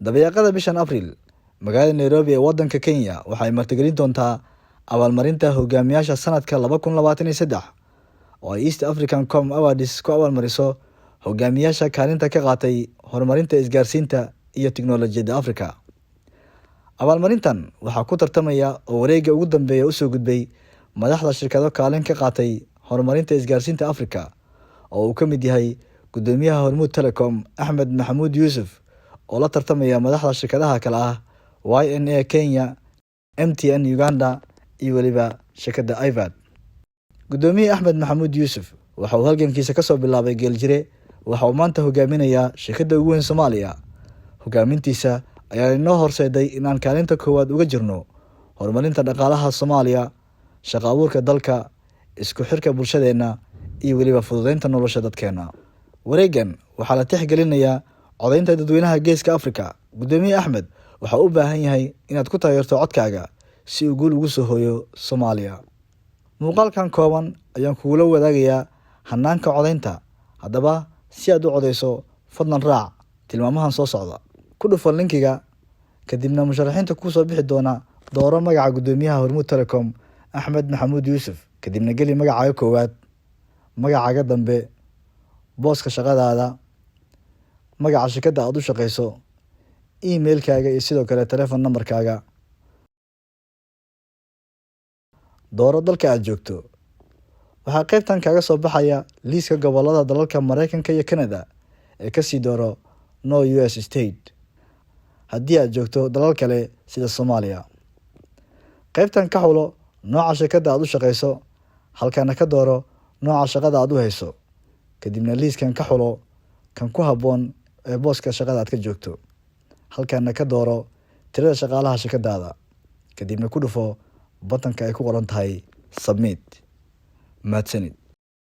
dabayaaqada bishan Abriil magaalada Nairobi ee wadanka Kenya waxay martigelin doontaa abaalmarinta hogaamiyaasha sanadka 2023 oo ay East African Com Awards ku abaalmariso hogaamiyaasha kaalinta ka qaatay horumarinta isgaarsiinta iyo tiknoolajiyadda Afrika. Abaalmarintan waxaa ku tartamaya oo wareegga ugu dambeeya u soo gudbay madaxda shirkado kaalin ka qaatay horumarinta isgaarsiinta Afrika oo uu ka mid yahay gudoomiyaha Hormuud Telecom Ahmed Maxamuud Yuusuf oo la tartamaya madaxda shirkadaha kale ah YNA Kenya, MTN Uganda iyo waliba shirkadda IVAD. Gudoomiye Ahmed Maxamuud Yuusuf waxa uu halgankiisa ka soo bilaabay Geeljire waxa uu maanta hogaaminayaa shirkadda ugu weyn Soomaaliya. Hogaamintiisa ayaa inoo horseeday in aan kaalinta koowaad uga jirno horumarinta dhaqaalaha Soomaaliya, shaqo abuurka dalka, isku xirka bulshadeena iyo waliba fududeynta nolosha dadkeena. Wareeggan waxaa la tixgelinayaa codaynta dadweynaha Geeska Afrika. Gudoomiye Ahmed waxa uu u baahan yahay inaad ku taageerto codkaaga si uu guul ugu soo hooyo Soomaaliya. Muuqaalkan kooban ayaan kugula wadaagayaa hanaanka codaynta. Haddaba si aad u codeyso fadlan raac tilmaamahan soo socda. Ku dhufan linkiga kadibna musharaxiinta ku soo bixi doona dooro magaca gudoomiyaha Hormuud Telecom Ahmed Maxamuud Yuusuf. Kadibna geli magacaaga koowaad, magacaaga dambe, booska shaqadaada, magaca shirkadda aad u shaqeyso, emailkaaga iyo sidoo kale telephone numberkaaga. Dooro dalka aad joogto. Waxaa qaybtan kaaga soo baxaya liiska gobolada dalalka Mareykanka iyo Canada ee ka sii dooro No US State haddii aad joogto dalal kale sida Soomaaliya. Qaybtan ka xulo nooca shirkadda aad u shaqeyso, halkaana ka dooro nooca shaqada aad u hayso. Kadibna liiskan ka xulo kan ku habboon ee booska shaqada aad ka joogto. Halkaana ka dooro tirada shaqaalaha shirkadaada. Kadibna ku dhufo buttonka ay ku qoran tahay submit. Mahadsanid.